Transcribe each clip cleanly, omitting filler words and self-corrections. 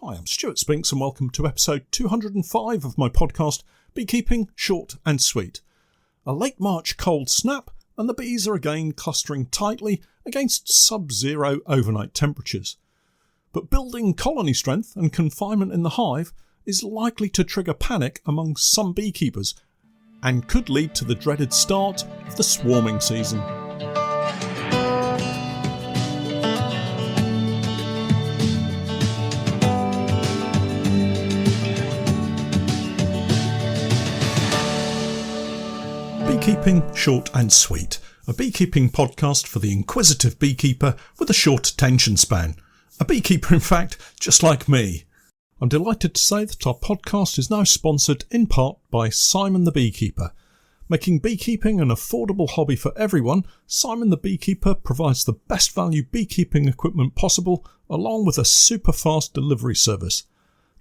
Hi, I'm Stewart Spinks and welcome to episode 205 of my podcast, Beekeeping Short and Sweet. A late March cold snap and the bees are again clustering tightly against sub-zero overnight temperatures. But building colony strength and confinement in the hive is likely to trigger panic among some beekeepers and could lead to the dreaded start of the swarming season. Beekeeping Short and Sweet, a beekeeping podcast for the inquisitive beekeeper with a short attention span. A beekeeper, in fact, just like me. I'm delighted to say that our podcast is now sponsored in part by Simon the Beekeeper. Making beekeeping an affordable hobby for everyone, Simon the Beekeeper provides the best value beekeeping equipment possible, along with a super fast delivery service.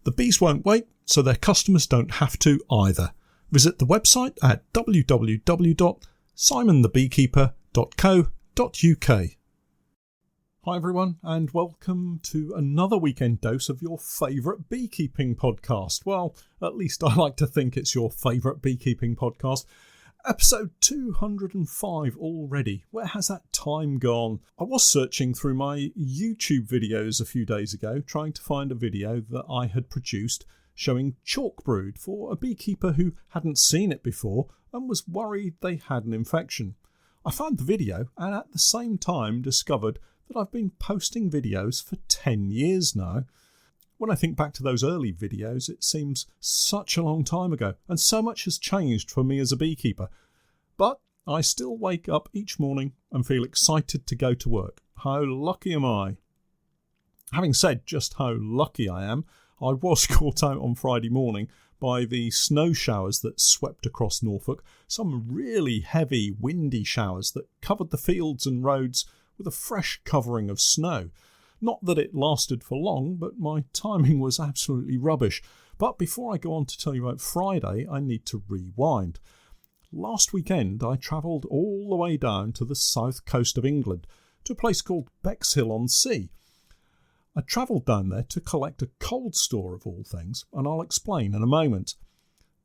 The bees won't wait, so their customers don't have to either. Visit the website at www.simonthebeekeeper.co.uk. Hi everyone, and welcome to another weekend dose of your favourite beekeeping podcast. Well, at least I like to think it's your favourite beekeeping podcast. Episode 205 already. Where has that time gone? I was searching through my YouTube videos a few days ago, trying to find a video that I had produced showing chalk brood for a beekeeper who hadn't seen it before and was worried they had an infection. I found the video and at the same time discovered that I've been posting videos for 10 years now. When I think back to those early videos, it seems such a long time ago, and so much has changed for me as a beekeeper. But I still wake up each morning and feel excited to go to work. How lucky am I? Having said just how lucky I am, I was caught out on Friday morning by the snow showers that swept across Norfolk, some really heavy, windy showers that covered the fields and roads with a fresh covering of snow. Not that it lasted for long, but my timing was absolutely rubbish. But before I go on to tell you about Friday, I need to rewind. Last weekend, I travelled all the way down to the south coast of England, to a place called Bexhill-on-Sea. I travelled down there to collect a cold store of all things, and I'll explain in a moment.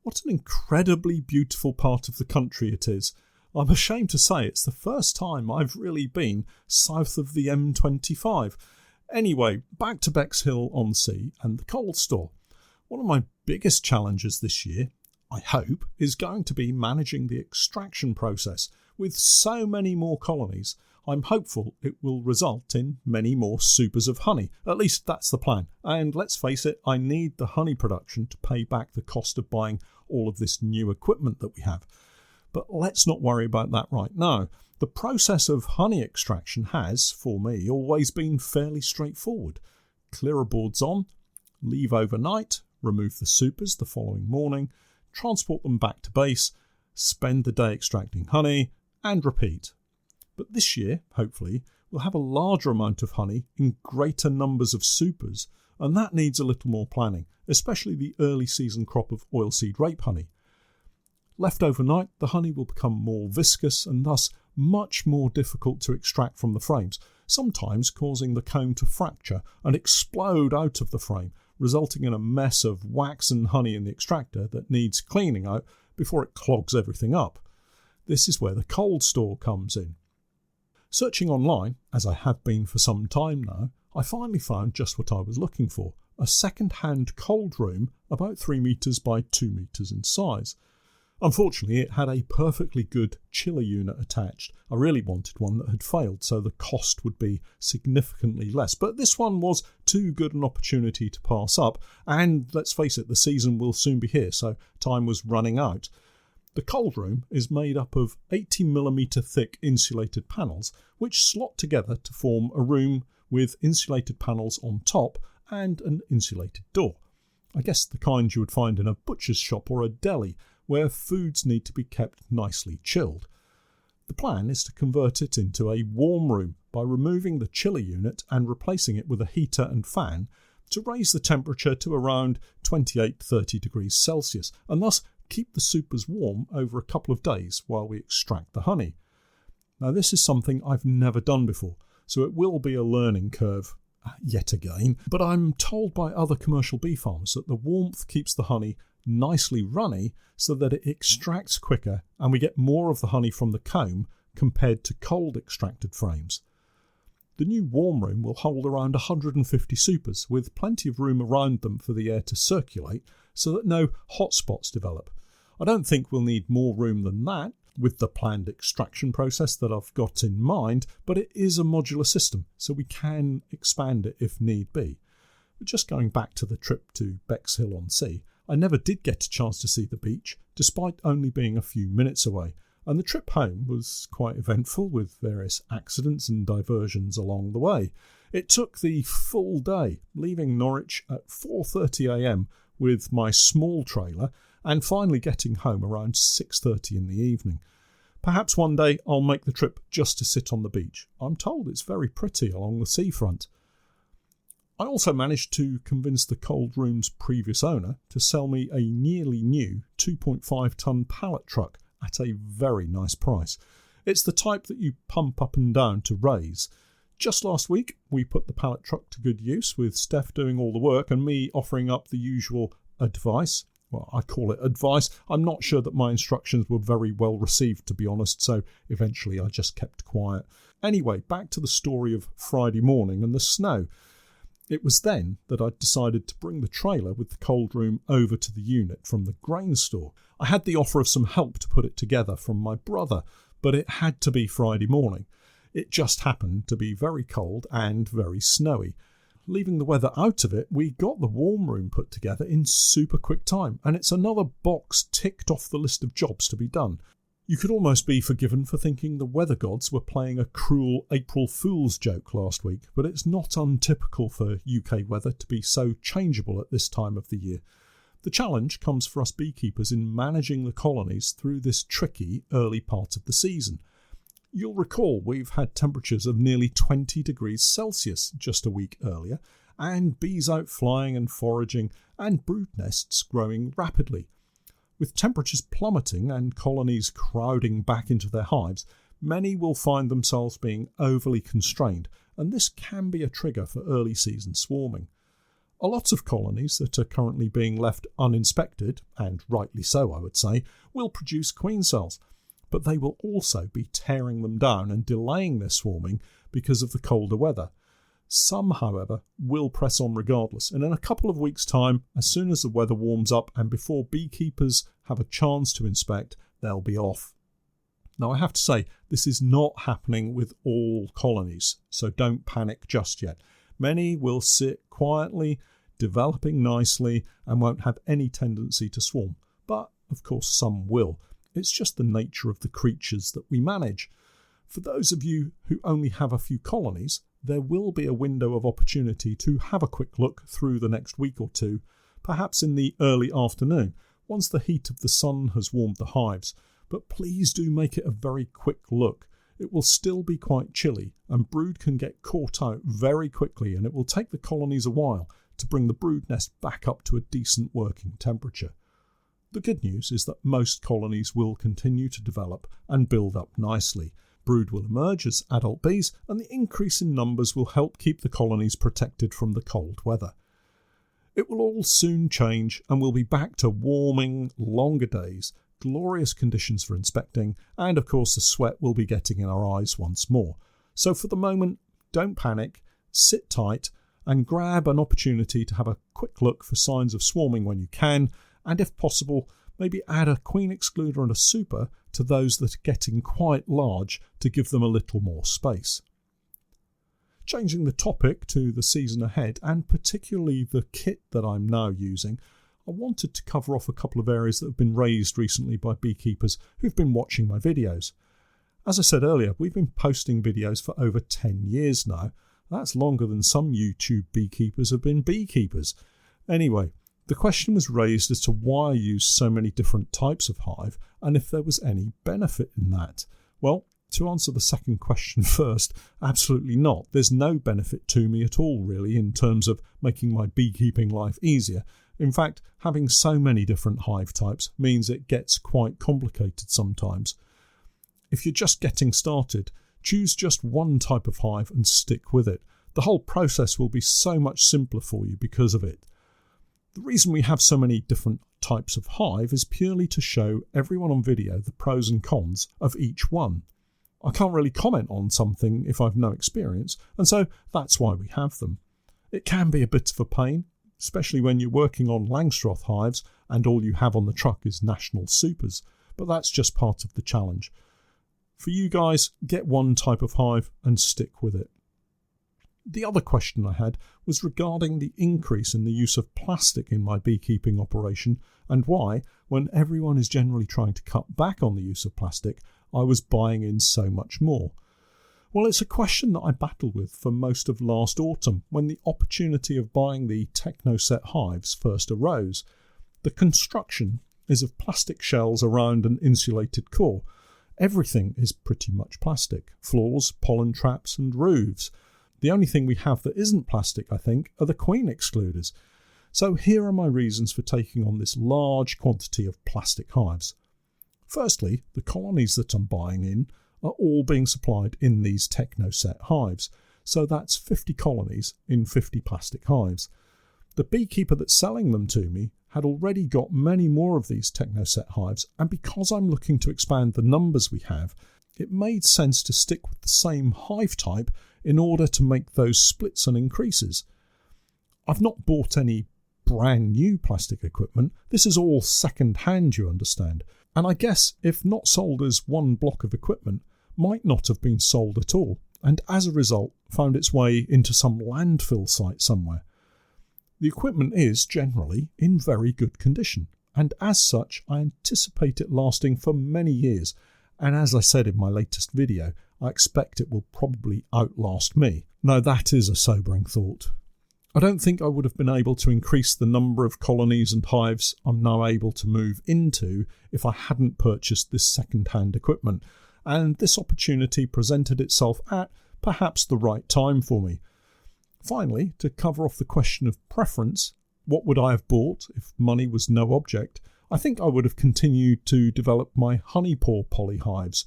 What an incredibly beautiful part of the country it is. I'm ashamed to say it's the first time I've really been south of the M25. Anyway, back to Bexhill-on-Sea and the cold store. One of my biggest challenges this year, I hope, is going to be managing the extraction process. With so many more colonies, I'm hopeful it will result in many more supers of honey. At least that's the plan. And let's face it, I need the honey production to pay back the cost of buying all of this new equipment that we have. But let's not worry about that right now. The process of honey extraction has, for me, always been fairly straightforward. Clearer boards on, leave overnight, remove the supers the following morning, transport them back to base, spend the day extracting honey, and repeat. But this year, hopefully, we'll have a larger amount of honey in greater numbers of supers, and that needs a little more planning, especially the early season crop of oilseed rape honey. Left overnight, the honey will become more viscous and thus much more difficult to extract from the frames, sometimes causing the comb to fracture and explode out of the frame, resulting in a mess of wax and honey in the extractor that needs cleaning out before it clogs everything up. This is where the cold store comes in. Searching online, as I have been for some time now, I finally found just what I was looking for, a second-hand cold room about 3 metres by 2 metres in size. Unfortunately, it had a perfectly good chiller unit attached. I really wanted one that had failed, so the cost would be significantly less. But this one was too good an opportunity to pass up, and let's face it, the season will soon be here, so time was running out. The cold room is made up of 80mm thick insulated panels, which slot together to form a room with insulated panels on top and an insulated door. I guess the kind you would find in a butcher's shop or a deli, where foods need to be kept nicely chilled. The plan is to convert it into a warm room by removing the chiller unit and replacing it with a heater and fan to raise the temperature to around 28-30 degrees Celsius, and thus keep the supers warm over a couple of days while we extract the honey. Now this is something I've never done before, so it will be a learning curve. yet again, but I'm told by other commercial bee farmers that the warmth keeps the honey nicely runny so that it extracts quicker and we get more of the honey from the comb compared to cold extracted frames. The new warm room will hold around 150 supers, with plenty of room around them for the air to circulate so that no hot spots develop. I don't think we'll need more room than that with the planned extraction process that I've got in mind, but it is a modular system, so we can expand it if need be. But just going back to the trip to Bexhill-on-Sea, I never did get a chance to see the beach, despite only being a few minutes away, and the trip home was quite eventful with various accidents and diversions along the way. It took the full day, leaving Norwich at 4:30am with my small trailer and finally getting home around 6:30 in the evening. Perhaps one day I'll make the trip just to sit on the beach. I'm told it's very pretty along the seafront. I also managed to convince the cold room's previous owner to sell me a nearly new 2.5-tonne pallet truck at a very nice price. It's the type that you pump up and down to raise. Just last week, we put the pallet truck to good use, with Steph doing all the work and me offering up the usual advice. Well, I call it advice. I'm not sure that my instructions were very well received, to be honest, so eventually I just kept quiet. Anyway, back to the story of Friday morning and the snow. It was then that I decided to bring the trailer with the cold room over to the unit from the grain store. I had the offer of some help to put it together from my brother, but it had to be Friday morning. It just happened to be very cold and very snowy. Leaving the weather out of it, we got the warm room put together in super quick time, and it's another box ticked off the list of jobs to be done. You could almost be forgiven for thinking the weather gods were playing a cruel April Fool's joke last week, but it's not untypical for UK weather to be so changeable at this time of the year. The challenge comes for us beekeepers in managing the colonies through this tricky early part of the season. You'll recall we've had temperatures of nearly 20 degrees Celsius just a week earlier, and bees out flying and foraging, and brood nests growing rapidly. With temperatures plummeting and colonies crowding back into their hives, many will find themselves being overly constrained, and this can be a trigger for early season swarming. A lot of colonies that are currently being left uninspected, and rightly so I would say, will produce queen cells, but they will also be tearing them down and delaying their swarming because of the colder weather. Some, however, will press on regardless, and in a couple of weeks' time, as soon as the weather warms up and before beekeepers have a chance to inspect, they'll be off. Now, I have to say, this is not happening with all colonies, so don't panic just yet. Many will sit quietly, developing nicely, and won't have any tendency to swarm, but of course some will. It's just the nature of the creatures that we manage. For those of you who only have a few colonies, there will be a window of opportunity to have a quick look through the next week or two, perhaps in the early afternoon, once the heat of the sun has warmed the hives. But please do make it a very quick look. It will still be quite chilly, and brood can get caught out very quickly, and it will take the colonies a while to bring the brood nest back up to a decent working temperature. The good news is that most colonies will continue to develop and build up nicely. Brood will emerge as adult bees, and the increase in numbers will help keep the colonies protected from the cold weather. It will all soon change, and we'll be back to warming, longer days, glorious conditions for inspecting, and of course the sweat will be getting in our eyes once more. So for the moment, don't panic, sit tight, and grab an opportunity to have a quick look for signs of swarming when you can, and if possible, maybe add a queen excluder and a super to those that are getting quite large to give them a little more space. Changing the topic to the season ahead, and particularly the kit that I'm now using, I wanted to cover off a couple of areas that have been raised recently by beekeepers who've been watching my videos. As I said earlier, we've been posting videos for over 10 years now. That's longer than some YouTube beekeepers have been beekeepers. Anyway, the question was raised as to why I use so many different types of hive and if there was any benefit in that. Well, to answer the second question first, absolutely not. There's no benefit to me at all, really, in terms of making my beekeeping life easier. In fact, having so many different hive types means it gets quite complicated sometimes. If you're just getting started, choose just one type of hive and stick with it. The whole process will be so much simpler for you because of it. The reason we have so many different types of hive is purely to show everyone on video the pros and cons of each one. I can't really comment on something if I've no experience, and so that's why we have them. It can be a bit of a pain, especially when you're working on Langstroth hives and all you have on the truck is National Supers, but that's just part of the challenge. For you guys, get one type of hive and stick with it. The other question I had was regarding the increase in the use of plastic in my beekeeping operation and why, when everyone is generally trying to cut back on the use of plastic, I was buying in so much more. Well, it's a question that I battled with for most of last autumn when the opportunity of buying the Technoset hives first arose. The construction is of plastic shells around an insulated core. Everything is pretty much plastic: floors, pollen traps and roofs. The only thing we have that isn't plastic, I think, are the queen excluders. So here are my reasons for taking on this large quantity of plastic hives. Firstly, the colonies that I'm buying in are all being supplied in these Technoset hives. So that's 50 colonies in 50 plastic hives. The beekeeper that's selling them to me had already got many more of these Technoset hives, and because I'm looking to expand the numbers we have, it made sense to stick with the same hive type in order to make those splits and increases. I've not bought any brand new plastic equipment. This is all second hand, you understand. And I guess if not sold as one block of equipment, might not have been sold at all, and as a result found its way into some landfill site somewhere. The equipment is generally in very good condition, and as such I anticipate it lasting for many years, and as I said in my latest video, I expect it will probably outlast me. Now that is a sobering thought. I don't think I would have been able to increase the number of colonies and hives I'm now able to move into if I hadn't purchased this second-hand equipment, and this opportunity presented itself at perhaps the right time for me. Finally, to cover off the question of preference, what would I have bought if money was no object? I think I would have continued to develop my honeypore polyhives.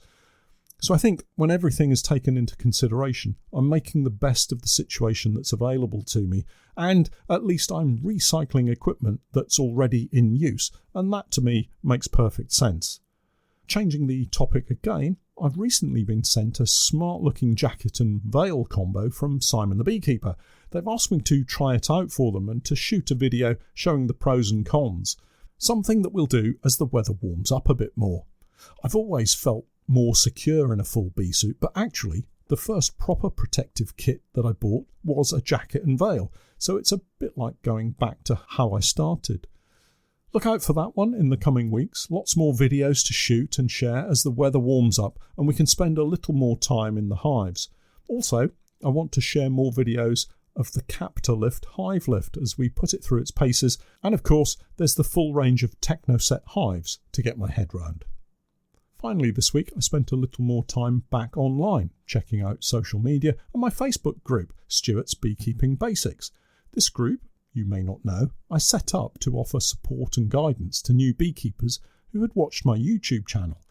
So I think when everything is taken into consideration, I'm making the best of the situation that's available to me, and at least I'm recycling equipment that's already in use, and that to me makes perfect sense. Changing the topic again, I've recently been sent a smart-looking jacket and veil combo from Simon the Beekeeper. They've asked me to try it out for them and to shoot a video showing the pros and cons, something that we'll do as the weather warms up a bit more. I've always felt more secure in a full bee suit, but actually the first proper protective kit that I bought was a jacket and veil, so it's a bit like going back to how I started. Look out for that one in the coming weeks. Lots more videos to shoot and share as the weather warms up and we can spend a little more time in the hives. Also, I want to share more videos of the Captor Lift hive lift as we put it through its paces, and of course there's the full range of Technoset hives to get my head round. Finally this week I spent a little more time back online, checking out social media and my Facebook group, Stewart's Beekeeping Basics. This group, you may not know, I set up to offer support and guidance to new beekeepers who had watched my YouTube channel.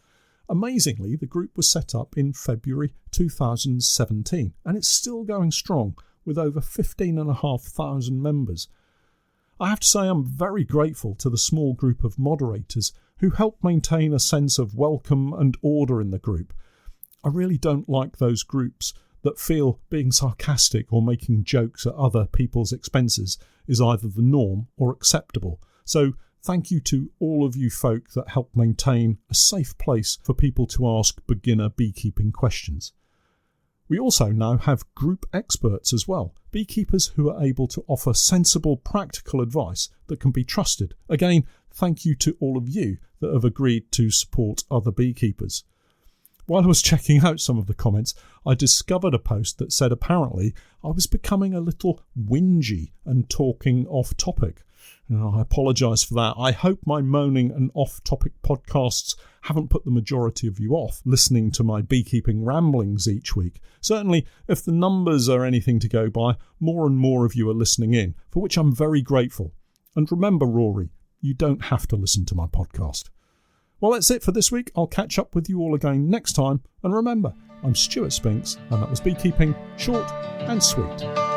Amazingly, the group was set up in February 2017 and it's still going strong with over 15,500 members. I have to say I'm very grateful to the small group of moderators who help maintain a sense of welcome and order in the group. I really don't like those groups that feel being sarcastic or making jokes at other people's expenses is either the norm or acceptable. So thank you to all of you folk that help maintain a safe place for people to ask beginner beekeeping questions. We also now have group experts as well, beekeepers who are able to offer sensible, practical advice that can be trusted. Again, thank you to all of you that have agreed to support other beekeepers. While I was checking out some of the comments, I discovered a post that said apparently I was becoming a little whingy and talking off topic. I apologise for that. I hope my moaning and off-topic podcasts haven't put the majority of you off listening to my beekeeping ramblings each week. Certainly, if the numbers are anything to go by, more and more of you are listening in, for which I'm very grateful. And remember, Rory, you don't have to listen to my podcast. Well, that's it for this week. I'll catch up with you all again next time. And remember, I'm Stewart Spinks, and that was Beekeeping Short and Sweet.